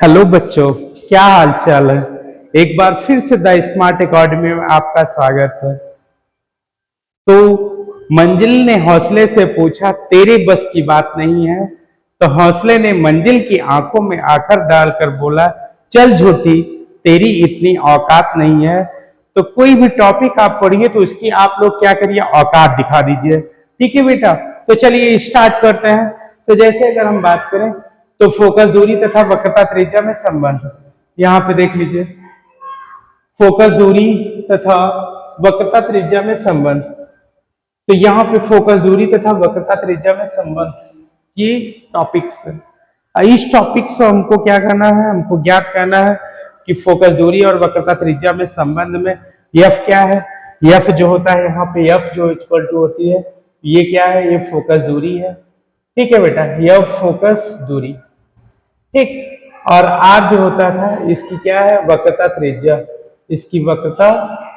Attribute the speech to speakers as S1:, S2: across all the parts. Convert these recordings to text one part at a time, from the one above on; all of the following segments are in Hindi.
S1: हेलो बच्चों, क्या हाल चाल है। एक बार फिर से द स्मार्ट एकेडमी में आपका स्वागत है। तो मंजिल ने हौसले से पूछा, तेरे बस की बात नहीं है। तो हौसले ने मंजिल की आंखों में आकर डालकर बोला, चल झूठी, तेरी इतनी औकात नहीं है। तो कोई भी टॉपिक आप पढ़िए तो उसकी आप लोग क्या करिए, औकात दिखा दीजिए। ठीक है बेटा, तो चलिए स्टार्ट करते हैं। तो जैसे अगर हम बात करें तो फोकस दूरी तथा वक्रता त्रिज्या में संबंध, यहाँ पे देख लीजिए, फोकस दूरी तथा वक्रता त्रिज्या में संबंध। तो यहाँ पे फोकस दूरी तथा वक्रता त्रिज्या में संबंध, ये टॉपिक्स है। इस टॉपिक से हमको क्या करना है, हमको ज्ञात करना है कि फोकस दूरी और वक्रता त्रिज्या में संबंध में एफ क्या है। एफ जो होता है यहाँ पे, एफ जो इक्वल टू होती है, ये क्या है, ये फोकस दूरी है। ठीक है बेटा, एफ फोकस दूरी, ठीक। और आर जो होता था, इसकी क्या है, वक्रता त्रिज्या, इसकी वक्रता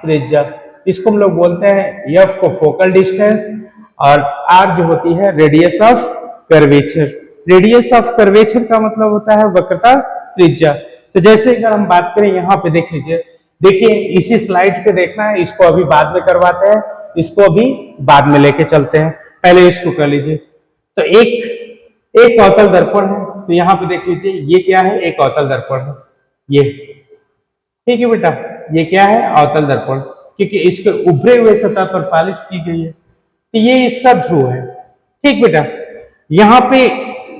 S1: त्रिज्या। इसको हम लोग बोलते हैं एफ को फोकल डिस्टेंस, और आर जो होती है radius of curvature. Radius of curvature का मतलब होता है वक्रता त्रिज्या। तो जैसे अगर हम बात करें, यहाँ पे देख लीजिए, देखिए इसी स्लाइड पे देखना है, इसको अभी बाद में करवाते हैं, इसको अभी बाद में लेके चलते हैं, पहले इसको कर लीजिए। तो एक अवतल दर्पण है, तो यहाँ पे देख लीजिए, ये क्या है, एक अवतल दर्पण है, ये। ठीक है बेटा, ये क्या है, अवतल दर्पण, क्योंकि इसके उभरे हुए सतह पर पालिश की गई है, तो ये इसका ध्रुव है। ठीक बेटा, यहाँ पे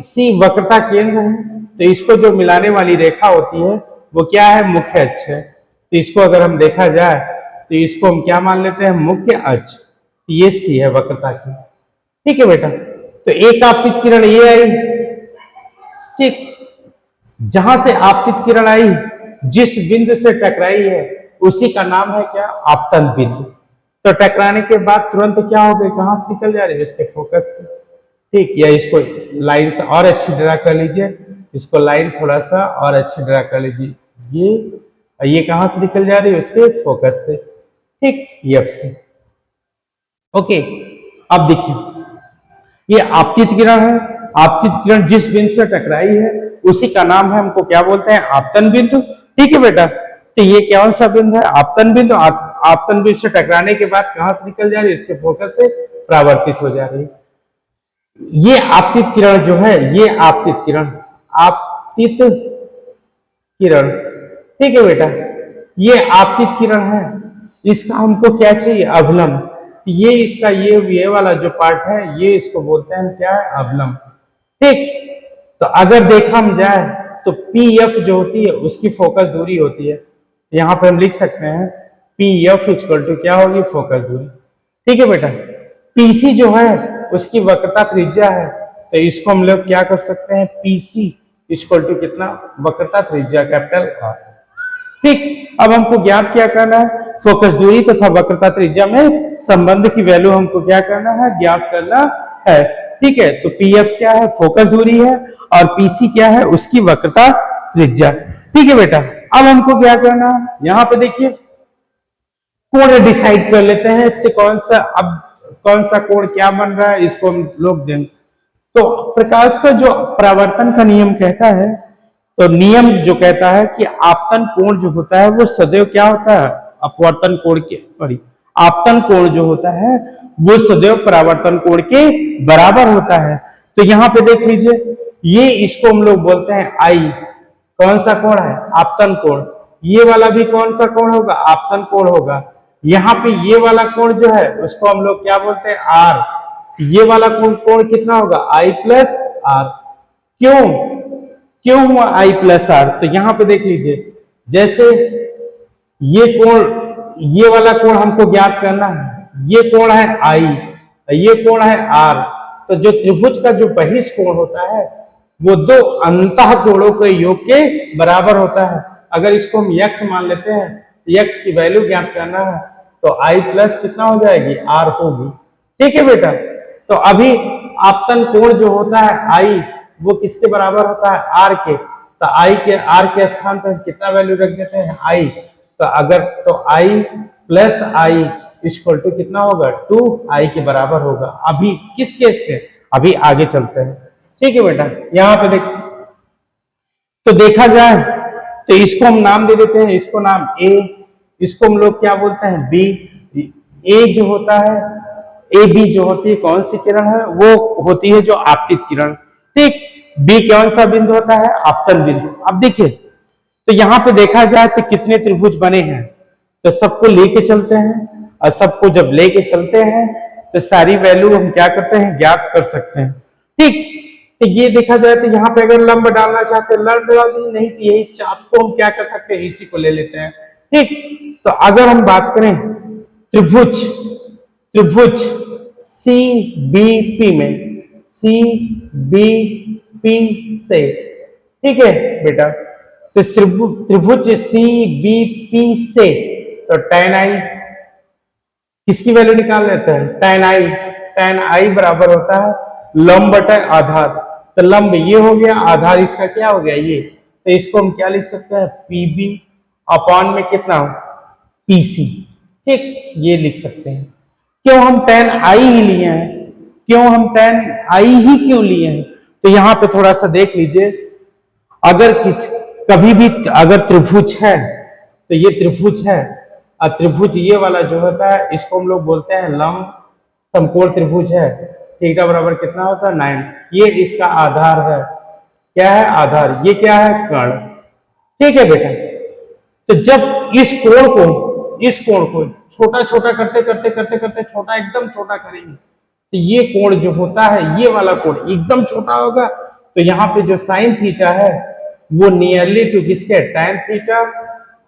S1: सी वक्रता केंद्र है, तो इसको जो मिलाने वाली रेखा होती है वो क्या है, मुख्य अक्ष है। तो इसको अगर हम देखा जाए तो इसको हम क्या मान लेते हैं, मुख्य अक्ष। ये सी है वक्रता की। ठीक है बेटा, तो एक आपतित किरण ये आई, ठीक, जहां से आपतित किरण आई, जिस बिंदु से टकराई है उसी का नाम है क्या, आपतन बिंदु। तो टकराने के बाद तुरंत क्या हो गई, कहां से निकल जा रही है, इसके फोकस से। ठीक, या इसको लाइन से और अच्छी ड्रा कर लीजिए, इसको लाइन थोड़ा सा और अच्छी ड्रा कर लीजिए, ये कहां से निकल जा रही है, उसके फोकस से। ठीक, एफ से। ओके, अब देखिए, ये आपतित किरण है। आपतित किरण जिस बिंदु से टकराई है उसी का नाम है, हमको क्या बोलते हैं, आपतन बिंदु। ठीक है बेटा, तो ये कौन सा बिंदु है, आपतन बिंदु। आपतन बिंदु से टकराने के बाद कहां से निकल जा रही है, इसके फोकस से परावर्तित हो जा रही है। ये आपतित किरण जो है, ये आपतित किरण, आपतित किरण, ठीक है बेटा, ये आपतित किरण है। इसका हमको क्या चाहिए, अवलंब। ये इसका ये वाला जो पार्ट है, ये इसको बोलते हैं क्या है, अवलंब। ठीक, तो अगर देखा हम जाए तो पी एफ जो होती है उसकी फोकस दूरी होती है, यहां पे हम लिख सकते हैं पी एफ इक्वल टू क्या होगी, फोकस दूरी। ठीक है बेटा, पीसी जो है उसकी वक्रता त्रिज्या है, तो इसको हम लोग क्या कर सकते हैं, पीसी इक्वल टू कितना, वक्रता त्रिज्या, कैपिटल आर। ठीक, अब हमको ज्ञात क्या करना है, फोकस दूरी तथा वक्रता त्रिज्या में संबंध की वैल्यू हमको क्या करना है, ज्ञात करना है। ठीक है, तो पीएफ क्या है, फोकस दूरी है, और पीसी क्या है, उसकी वक्रता त्रिज्या। ठीक है बेटा, अब हमको क्या करना है, यहाँ पे देखिए कोण डिसाइड कर लेते हैं, तो कौन सा कोण क्या बन रहा है, इसको हम लोग देंगे। तो प्रकाश का जो परावर्तन का नियम कहता है, तो नियम जो कहता है कि आपतन कोण जो होता है वो सदैव क्या होता है, अपवर्तन कोण के, सॉरी, आपतन कोण जो होता है वो सदैव परावर्तन कोण के बराबर होता है। तो यहाँ पे देख लीजिए, ये इसको हम लोग बोलते हैं आई। कौन सा कोण है, आपतन कोण। ये वाला भी कौन सा कोण होगा, आपतन कोण होगा। यहाँ पे ये वाला कोण जो है उसको हम लोग क्या बोलते हैं, आर। ये वाला कोण कितना होगा, आई प्लस आर। क्यों हुआ आई प्लस आर, तो यहाँ पे देख लीजिए, जैसे ये कोण, ये वाला कोण हमको ज्ञात करना है, ये कोण है आई, ये कोण है आर। तो जो त्रिभुज का जो बहिष कोण होता है वो दो अंतः कोणों के योग के बराबर होता है। अगर इसको हम यक्स मान लेते हैं, यक्स की वैल्यू ज्ञात करना है, तो आई प्लस कितना हो जाएगी, आर होगी। ठीक है बेटा, तो अभी आपतन कोण जो होता है आई, वो किसके बराबर होता है, आर के। तो आई के, आर के स्थान पर कितना वैल्यू रख देते हैं, आई। तो अगर, तो आई प्लस आई इक्वल टू कितना होगा, 2 के बराबर होगा। अभी किस केस पे, अभी आगे चलते हैं। ठीक है बेटा, यहाँ पे देखिए, तो देखा जाए तो इसको हम नाम दे देते हैं, इसको नाम ए, इसको हम लोग क्या बोलते हैं बी। ए जो होता है, ए बी जो होती है कौन सी किरण है, वो होती है जो आपतित किरण। ठीक, बी कौन सा बिंदु होता है, आपतन बिंदु। अब देखिए तो यहां पे देखा जाए तो कितने त्रिभुज बने हैं, तो सबको लेके चलते हैं, और सबको जब लेके चलते हैं तो सारी वैल्यू हम क्या करते हैं, ज्ञात कर सकते हैं। ठीक, तो ये देखा जाए तो यहाँ पे अगर लंब डालना चाहते हैं लंब डाल दें, नहीं तो यही चाप को हम क्या कर सकते हैं, इसी को ले लेते हैं। ठीक, तो अगर हम बात करें त्रिभुज त्रिभुज सी बी पी में, सी बी पी से, ठीक है बेटा, तो त्रिभुज सी बी पी से, तो tan आई किसकी वैल्यू निकाल लेते हैं, tan आई बराबर होता है लंब बटा आधार। तो लंब ये हो गया, आधार इसका क्या हो गया ये, तो इसको हम क्या लिख सकते हैं, पीबी अपॉन में कितना, पीसी। ठीक, ये लिख सकते हैं। क्यों हम tan आई ही लिए हैं, क्यों हम tan आई ही क्यों लिए हैं, तो यहां पे थोड़ा सा देख लीजिए। अगर कभी भी अगर त्रिभुज है, तो ये त्रिभुज है, और त्रिभुज ये वाला जो होता है इसको हम लोग बोलते हैं लंब समकोण त्रिभुज है। थीटा बराबर कितना होता है 9, ये इसका आधार है। क्या है, आधार, ये क्या है, कर्ण। ठीक है बेटा, तो जब इस कोण को छोटा छोटा करते करते करते करते छोटा, एकदम छोटा करेंगे, तो ये कोण जो होता है, ये वाला कोण एकदम छोटा होगा, तो यहाँ पे जो साइन थीटा है वो नियरली टू किसके, tan थीटा,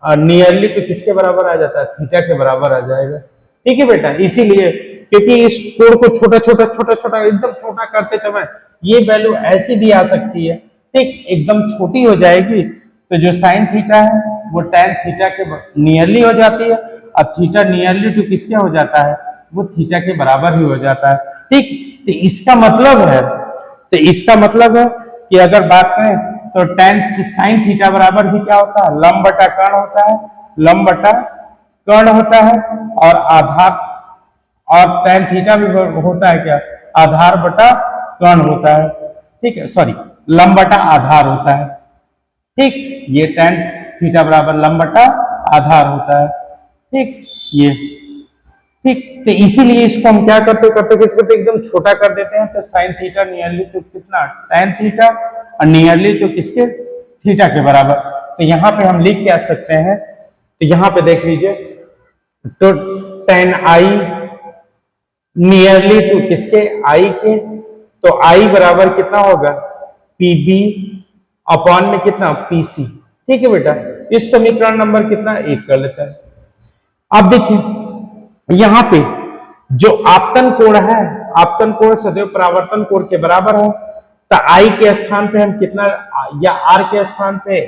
S1: नियरली टू किसके बराबर आ जाता है, थीटा के बराबर आ जाएगा। ठीक है बेटा, इसीलिए क्योंकि इस कोण को छोटा छोटा छोटा छोटा एकदम छोटा करते समय ये वैल्यू ऐसी भी आ सकती है, ठीक, एकदम छोटी हो जाएगी, तो जो साइन थीटा है वो tan थीटा के नियरली हो जाती है, और थीटा नियरली टू किसके हो जाता है, वो थीटा के बराबर ही हो जाता है। ठीक, तो इसका मतलब है कि अगर बात करें तो tan साइन थीटा बराबर भी क्या होता है, लंब बटा कर्ण होता है, लंब बटा कर्ण होता है, और आधार, और tan थीटा भी होता है क्या, आधार बटा कर्ण होता है। ठीक है, सॉरी, लंब बटा आधार होता है। ठीक, ये tan थीटा बराबर लंब बटा आधार होता है। ठीक, ये ठीक, तो इसीलिए इसको हम क्या करते करते करते एकदम छोटा कर देते हैं, तो साइन थीटा नियरली तो कितना, tan थीटा, और नियरली तो किसके, थीटा के बराबर। तो यहाँ पे हम लिख क्या सकते हैं, तो यहाँ पे देख लीजिए, तो tan आई नियरली टू किसके, आई के, तो आई बराबर कितना होगा, पीबी अपॉन में कितना, पीसी। ठीक है बेटा, इस समीकरण नंबर कितना, 1 कर लेता है। अब देखिए यहां पे जो आपतन कोण है, आपतन कोण सदैव परावर्तन कोण के बराबर है, तो आई के स्थान पे हम कितना, या आर के स्थान पे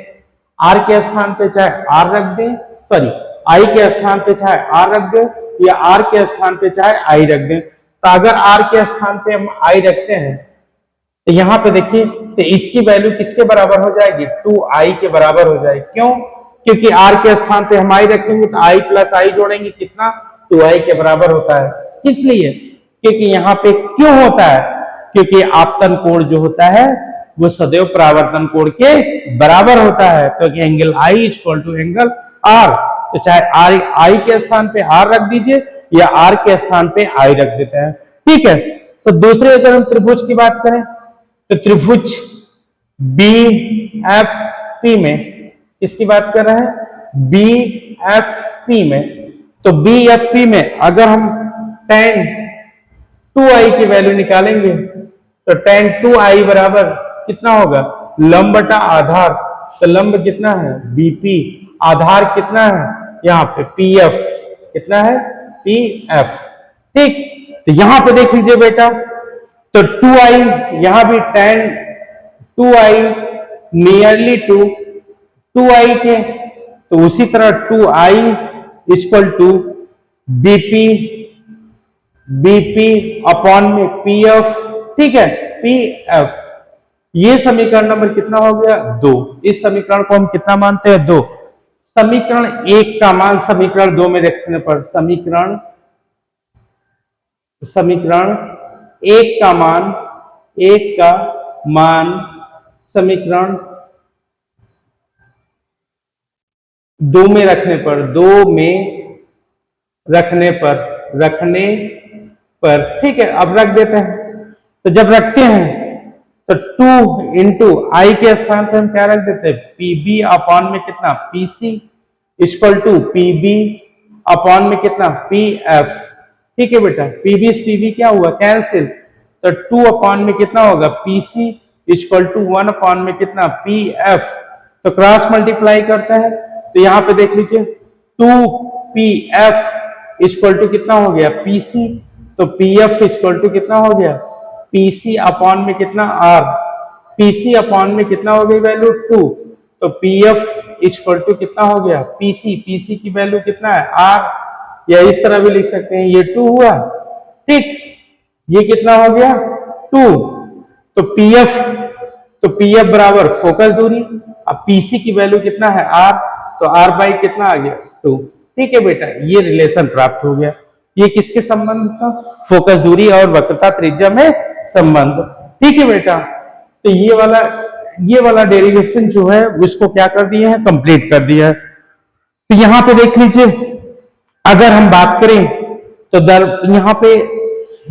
S1: चाहे आर रख दें, सॉरी, आई के स्थान पे चाहे आर रख दें, या आर के स्थान पे चाहे आई रख दें। तो अगर आर के स्थान पे हम आई रखते हैं, तो यहां पे देखिए, तो इसकी वैल्यू किसके बराबर हो जाएगी, 2i के बराबर हो जाएगी। क्यों, क्योंकि r के स्थान पे हम i रखेंगे, तो i प्लस i जोड़ेंगे कितना, 2i के बराबर होता है। किस लिए, क्योंकि यहाँ पे क्यों होता है, क्योंकि आपतन कोण जो होता है वो सदैव परावर्तन कोण के बराबर होता है, क्योंकि angle I equal to angle R। तो चाहे I के स्थान पे R रख दीजिए, या R के स्थान पे I रख देते हैं। ठीक है, तो दूसरे अगर हम त्रिभुज की बात करें, तो त्रिभुज BFP में, इसकी बात कर रहे हैं BFP में, तो BFP में अगर हम tan 2i की वैल्यू निकालेंगे, तो tan 2i बराबर कितना होगा, लंब बटा आधार, तो लंब कितना है, BP, आधार कितना है यहाँ पे, PF, कितना है, PF। ठीक, तो यहां पे देख लीजिए बेटा, तो 2i, यहां भी tan 2i nearly to 2i के, तो उसी तरह 2i equal to BP upon में PF। ठीक है, PF, ये समीकरण नंबर कितना हो गया, 2। इस समीकरण को हम कितना मानते हैं, 2। समीकरण 1 का मान समीकरण 2 में रखने पर, समीकरण 1 का मान समीकरण दो में रखने पर, दो में रखने पर ठीक है। अब रख देते हैं, तो जब रखते हैं तो 2 इंटू आई के स्थान पर हम क्या रख देते हैं, पीबी अपॉन में कितना, PC equal to PB upon में कितना, पी एफ। ठीक है बेटा, पीबी से पीबी क्या हुआ, कैंसिल, तो 2 अपॉन में कितना होगा, पीसी इक्वल टू 1 अपॉन में कितना, पी एफ। तो क्रॉस मल्टीप्लाई करते हैं, तो यहां पे देख लीजिए 2 पी एफ इक्वल टू कितना हो गया, पीसी, तो पी एफ इक्वल टू कितना हो गया, पीसी अपॉन में कितना, आर, पीसी अपॉन में कितना हो गई वैल्यू 2, तो पी एफ इक्वल टू कितना हो गया, पीसी, पीसी की वैल्यू कितना है, आर, या इस तरह भी लिख सकते हैं, ये 2 हुआ, ठीक, ये कितना हो गया 2, तो पीएफ बराबर फोकस दूरी, अब पीसी की वैल्यू कितना है, आर, तो आर बाई कितना आ गया 2। ठीक है बेटा, ये रिलेशन प्राप्त हो गया। ये किसके संबंध था, फोकस दूरी और वक्रता त्रिज्या में संबंध। ठीक है बेटा, तो ये वाला डेरिवेशन जो है उसको क्या कर दिया है, कंप्लीट कर दिया है। तो यहां पे देख लीजिए, अगर हम बात करें तो यहां पे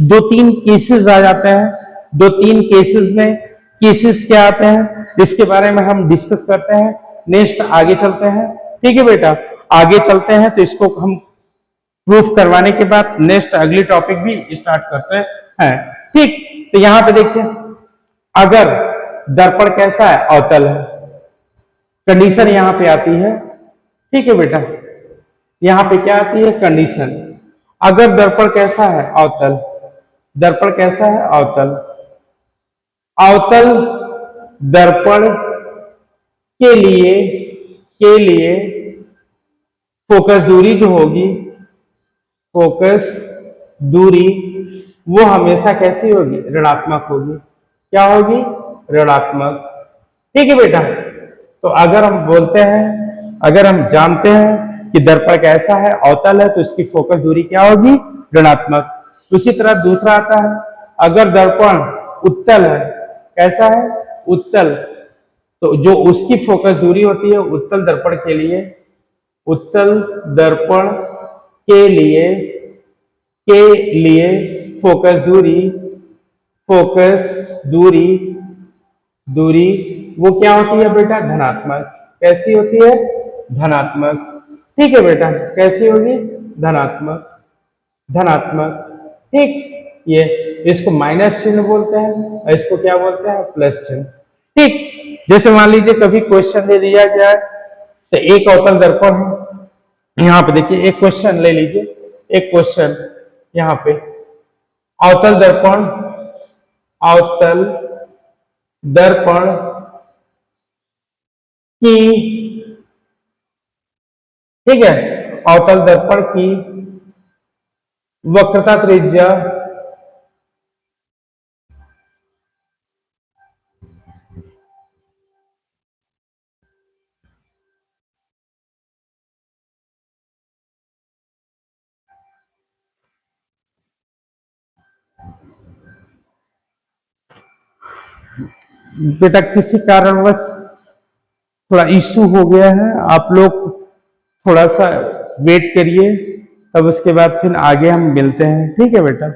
S1: 2-3 केसेस आ जाते हैं, 2-3 केसेस में केसेस क्या आते हैं इसके बारे में हम डिस्कस करते हैं, नेक्स्ट आगे चलते हैं। ठीक है बेटा, आगे चलते हैं तो इसको हम प्रूफ करवाने के बाद नेक्स्ट अगली टॉपिक भी स्टार्ट करते हैं। ठीक, तो यहां पे देखिए, अगर दर्पण कैसा है, अवतल है, कंडीशन यहां पे आती है। ठीक है बेटा, यहां पे क्या आती है कंडीशन, अगर दर्पण कैसा है, अवतल, दर्पण कैसा है, अवतल, अवतल दर्पण के लिए फोकस दूरी जो होगी, फोकस दूरी वो हमेशा कैसी होगी, ऋणात्मक होगी। क्या होगी, ऋणात्मक। ठीक है बेटा, तो अगर हम बोलते हैं, अगर हम जानते हैं कि दर्पण कैसा है, अवतल है, तो इसकी फोकस दूरी क्या होगी, ऋणात्मक। उसी तरह दूसरा आता है, अगर दर्पण उत्तल है, कैसा है, उत्तल, तो जो उसकी फोकस दूरी होती है उत्तल दर्पण के लिए, उत्तल दर्पण के लिए फोकस दूरी वो क्या होती है बेटा, धनात्मक। कैसी होती है, धनात्मक। ठीक है बेटा, कैसी होगी, धनात्मक। ठीक, ये इसको माइनस चिन्ह बोलते हैं और इसको क्या बोलते हैं, प्लस चिन्ह। ठीक, जैसे मान लीजिए कभी क्वेश्चन दे दिया जाए, तो एक अवतल दर्पण है, यहां पे देखिए एक क्वेश्चन ले लीजिए, एक क्वेश्चन यहां पे, अवतल दर्पण की, ठीक है, अवतल दर्पण की वक्रता त्रिज्या बेटा किसी कारणवश थोड़ा इश्यू हो गया है, आप लोग थोड़ा सा वेट करिए, तब उसके बाद फिर आगे हम मिलते हैं। ठीक है बेटा।